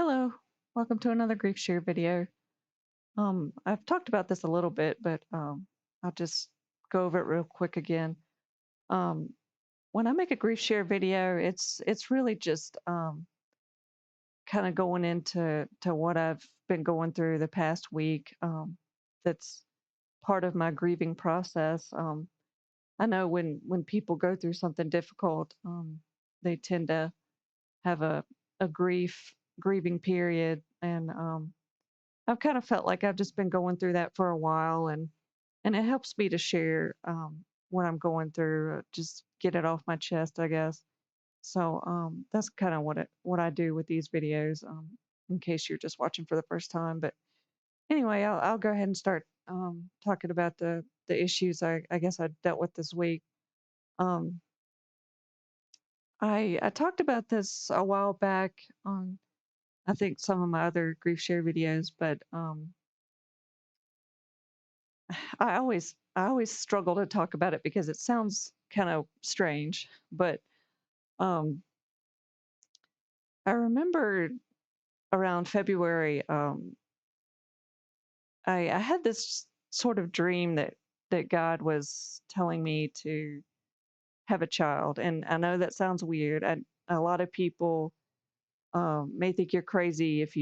Hello, welcome to another grief share video. I've talked about this a little bit, but I'll just go over it real quick again. Um, when I make a grief share video, it's really just kind of going into what I've been going through the past week. That's part of my grieving process. I know when people go through something difficult, they tend to have a grieving period, and I've kind of felt like I've just been going through that for a while, and it helps me to share what I'm going through, just get it off my chest, I guess. So that's kind of what I do with these videos, in case you're just watching for the first time. But anyway, I'll go ahead and start talking about the issues I guess I dealt with this week. Um, I talked about this a while back on I think some of my other grief share videos, but I always struggle to talk about it because it sounds kind of strange, but um, I remember around February, I had this sort of dream that God was telling me to have a child, and I know that sounds weird. And a lot of people may think you're crazy if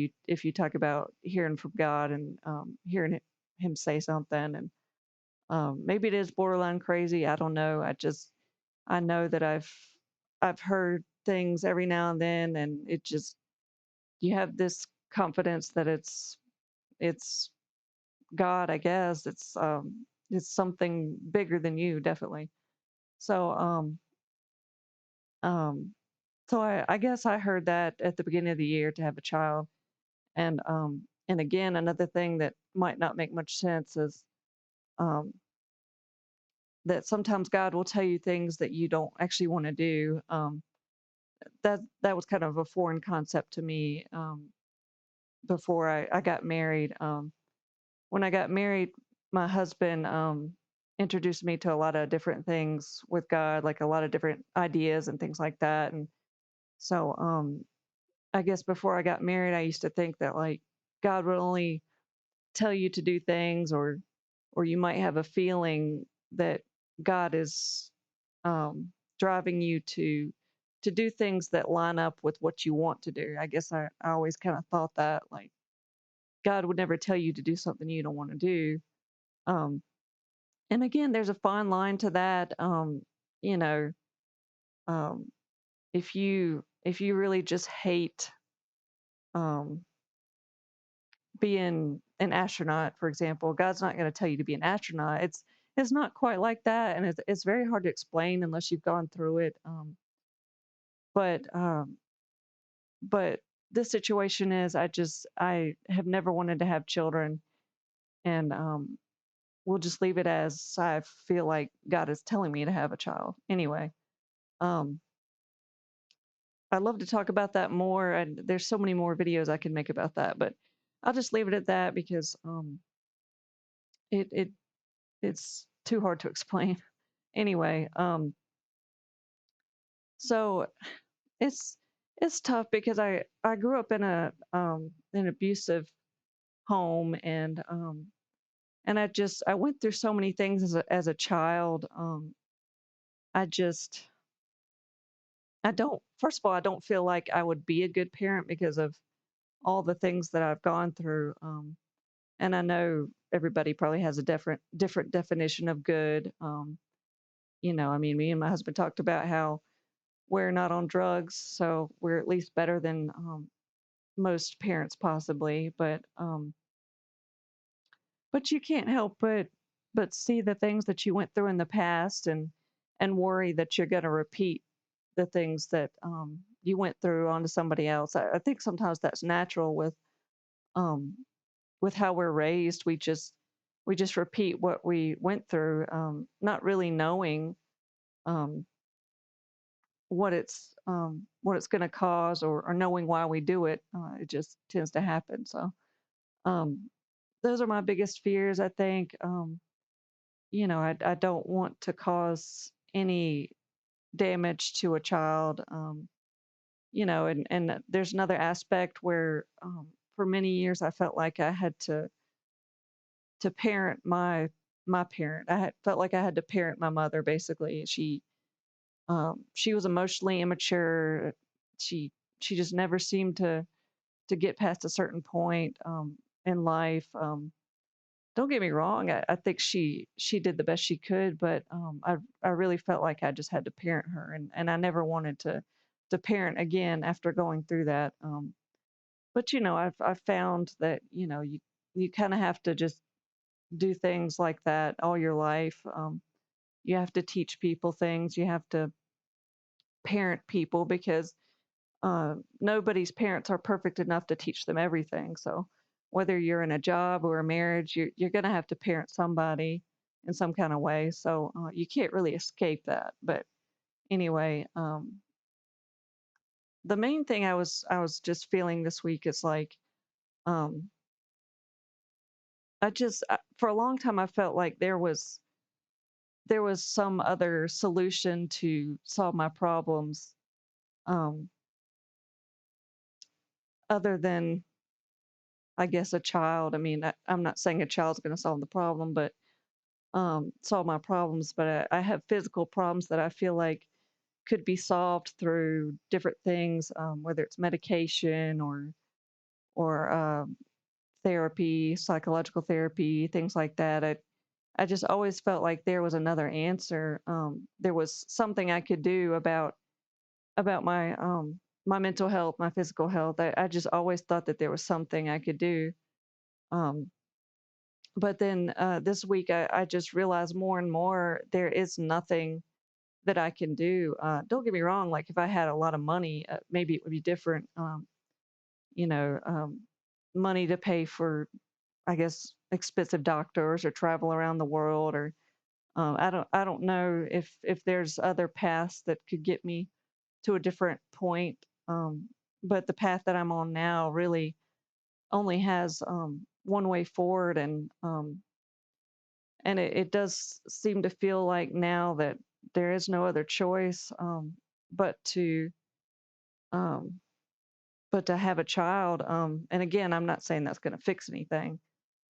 you talk about hearing from God and hearing Him say something, and maybe it is borderline crazy. I don't know. I know that I've heard things every now and then, and it just you have this confidence that it's God, I guess. It's something bigger than you, definitely. So um so I guess I heard that at the beginning of the year to have a child. And again, another thing that might not make much sense is um that sometimes God will tell you things that you don't actually want to do. That was kind of a foreign concept to me. Before I got married. When I got married, my husband introduced me to a lot of different things with God, like a lot of different ideas and things like that. And so I guess before I got married, I used to think that like God would only tell you to do things, or you might have a feeling that God is driving you to do things that line up with what you want to do. I guess I always kind of thought that like God would never tell you to do something you don't want to do. Um, and again, there's a fine line to that. You know, um, if you really just hate um, being an astronaut, for example, God's not going to tell you to be an astronaut. It's not quite like that, and it's very hard to explain unless you've gone through it. But but this situation is I have never wanted to have children, and we'll just leave it as I feel like God is telling me to have a child. Anyway, um, I'd love to talk about that more, and there's so many more videos I can make about that, but I'll just leave it at that because it it's too hard to explain. Anyway, so it's it's tough because I grew up in a an abusive home, and I went through so many things as a child. I just I don't first of all, I don't feel like I would be a good parent because of all the things that I've gone through. And I know everybody probably has a different definition of good. I mean, me and my husband talked about how we're not on drugs, so we're at least better than most parents possibly. But you can't help but see the things that you went through in the past, and worry that you're going to repeat the things that you went through onto somebody else. I think sometimes that's natural um, with how we're raised. We just repeat what we went through, not really knowing um, what it's going to cause, or knowing why we do it. It just tends to happen. So um, those are my biggest fears. I think I don't want to cause any damage to a child. and there's another aspect where for many years I felt like I had to parent my parent. Felt like I had to parent my mother basically. She was emotionally immature. She she just never seemed to get past a certain point in life. Don't get me wrong. I think she did the best she could, but I really felt like I just had to parent her, and I never wanted to parent again after going through that. But I've found that you kind of have to just do things like that all your life. You have to teach people things. You have to parent people because nobody's parents are perfect enough to teach them everything. So whether you're in a job or a marriage, you're going to have to parent somebody in some kind of way. So you can't really escape that. But anyway, the main thing I was just feeling this week is like um, for a long time I felt like there was some other solution to solve my problems um, other than I guess a child. I mean, I'm not saying a child's going to solve the problem, but solve my problems. But I have physical problems that I feel like could be solved through different things, whether it's medication or therapy, psychological therapy, things like that. I just always felt like there was another answer. There was something I could do about my mental health, my physical health. I just always thought that there was something I could do. Um, but then this week, I just realized more and more there is nothing that I can do. Don't get me wrong, like if I had a lot of money, maybe it would be different. You know, money to pay for, I guess, expensive doctors or travel around the world, or I don't know if there's other paths that could get me to a different point. But the path that I'm on now really only has one way forward, and it does seem to feel like now that there is no other choice but to um, but to have a child. And again, I'm not saying that's going to fix anything,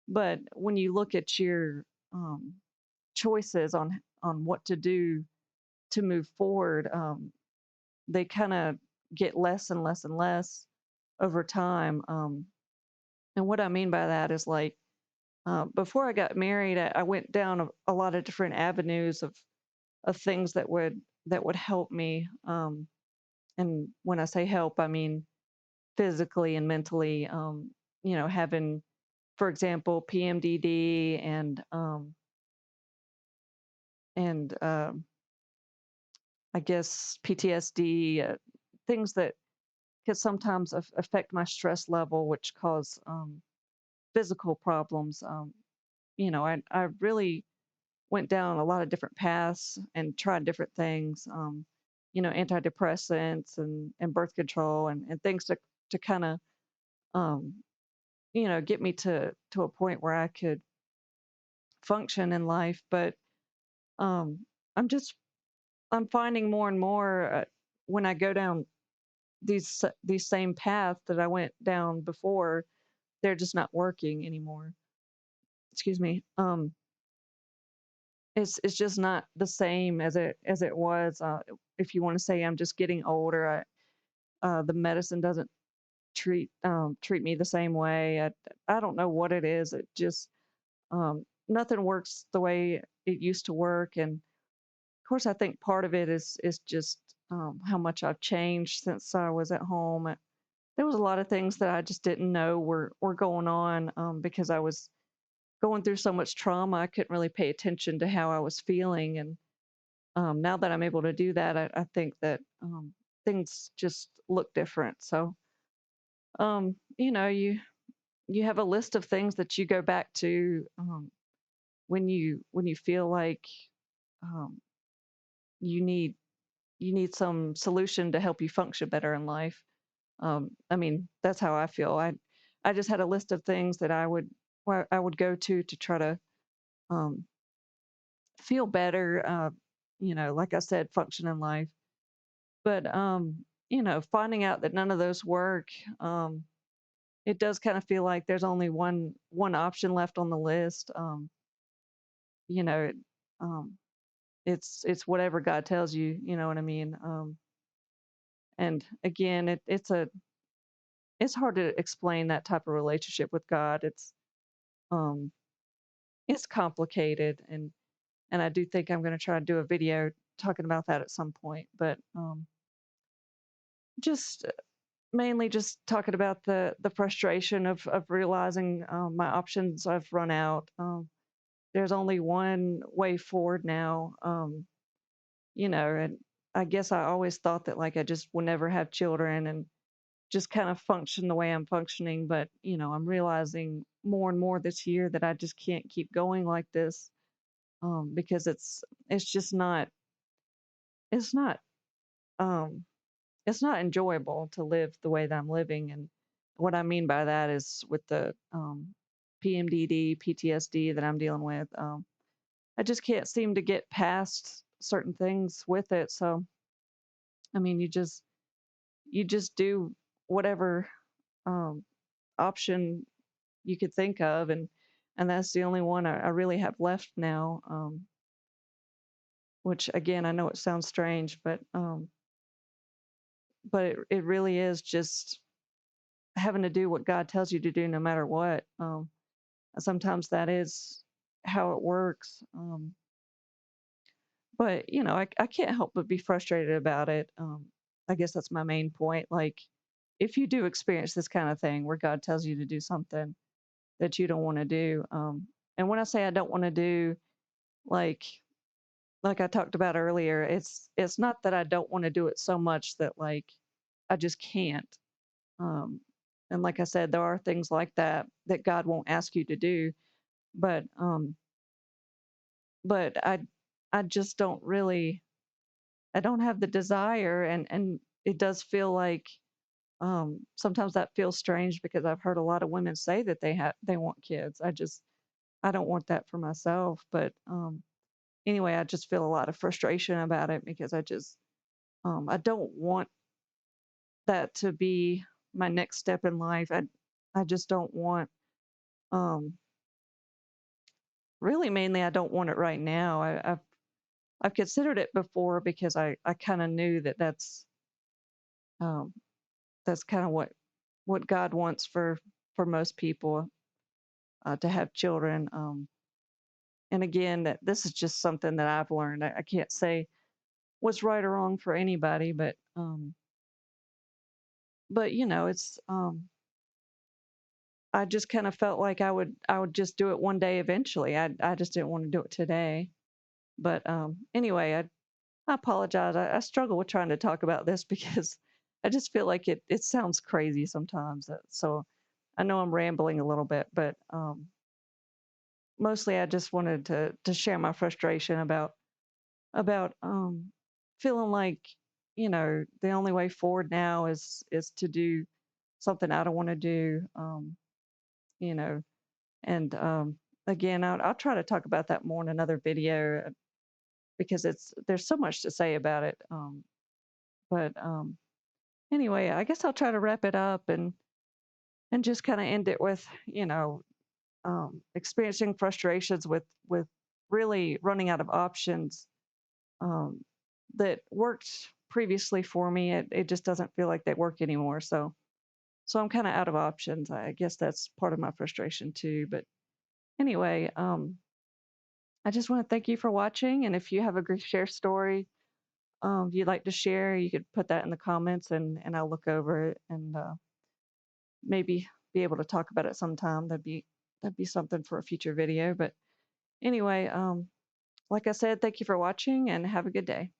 but when you look at your um, choices on what to do to move forward, they kind of get less and less and less over time. And what I mean by that is like before I got married, I went down a lot of different avenues of things that would help me. And when I say help, I mean physically and mentally. Having, for example, PMDD and I guess PTSD, things that could sometimes affect my stress level, which cause physical problems. I really went down a lot of different paths and tried different things, antidepressants and birth control and things to kind of, um, get me to a point where I could function in life. But um, I'm just, I'm finding more and more when I go down these same paths that I went down before, they're just not working anymore. Excuse me. It's just not the same as it was. If you want to say I'm just getting older, the medicine doesn't treat me the same way. I don't know what it is. It just nothing works the way it used to work. And of course, I think part of it is just how much I've changed since I was at home. There was a lot of things that I just didn't know were going on because I was going through so much trauma. I couldn't really pay attention to how I was feeling. And now that I'm able to do that, I think that things just look different. So, you have a list of things that you go back to when you feel like um, you need you need some solution to help you function better in life. I mean, that's how I feel. I just had a list of things that I would go to try to um, feel better. Like I said, function in life. But finding out that none of those work, um, it does kind of feel like there's only one option left on the list. You know, it, um, it's whatever God tells you. You know what I mean? And again, it's hard to explain that type of relationship with God. Um, it's complicated, and I do think I'm going to try to do a video talking about that at some point. But just mainly just talking about the frustration of realizing my options I've run out. There's only one way forward now. And I guess I always thought that like I just would never have children and just kind of function the way I'm functioning. But I'm realizing more and more this year that I just can't keep going like this, because it's just not it's not um, it's not enjoyable to live the way that I'm living. And what I mean by that is with the PMDD, PTSD that I'm dealing with. I just can't seem to get past certain things with it. So I mean, you just do whatever um, option you could think of, and that's the only one I really have left now. Which again, I know it sounds strange, but it really is just having to do what God tells you to do, no matter what. Sometimes that is how it works. But I can't help but be frustrated about it. I guess that's my main point. Like, if you do experience this kind of thing where God tells you to do something that you don't want to do, and when I say I don't want to do, like like I talked about earlier, it's not that I don't want to do it so much that like I just can't. Um, and like I said, there are things like that that God won't ask you to do, but but I just don't really, I don't have the desire, and it does feel like sometimes that feels strange because I've heard a lot of women say that they want kids. I don't want that for myself, but anyway, I just feel a lot of frustration about it because I don't want that to be my next step in life. I just don't want, um really mainly I don't want it right now. I've considered it before because I kind of knew that um that's kind of what God wants for most people, to have children. And again, that this is just something that I've learned. I can't say what's right or wrong for anybody, but it's I just kind of felt like I would just do it one day eventually. I just didn't want to do it today. But anyway, I apologize. I struggle with trying to talk about this because I just feel like it sounds crazy sometimes. So I know I'm rambling a little bit, but mostly I just wanted to share my frustration about feeling like the only way forward now is to do something I don't want to do. You know, and again, I'll try to talk about that more in another video, because there's so much to say about it. But anyway, I guess I'll try to wrap it up and just kind of end it with experiencing frustrations with really running out of options, um, that worked previously for me. It just doesn't feel like they work anymore. So I'm kind of out of options. I guess that's part of my frustration too. But anyway, I just want to thank you for watching. And if you have a grief share story you'd like to share, you could put that in the comments, and I'll look over it and maybe be able to talk about it sometime. That'd be something for a future video. But anyway, like I said, thank you for watching and have a good day.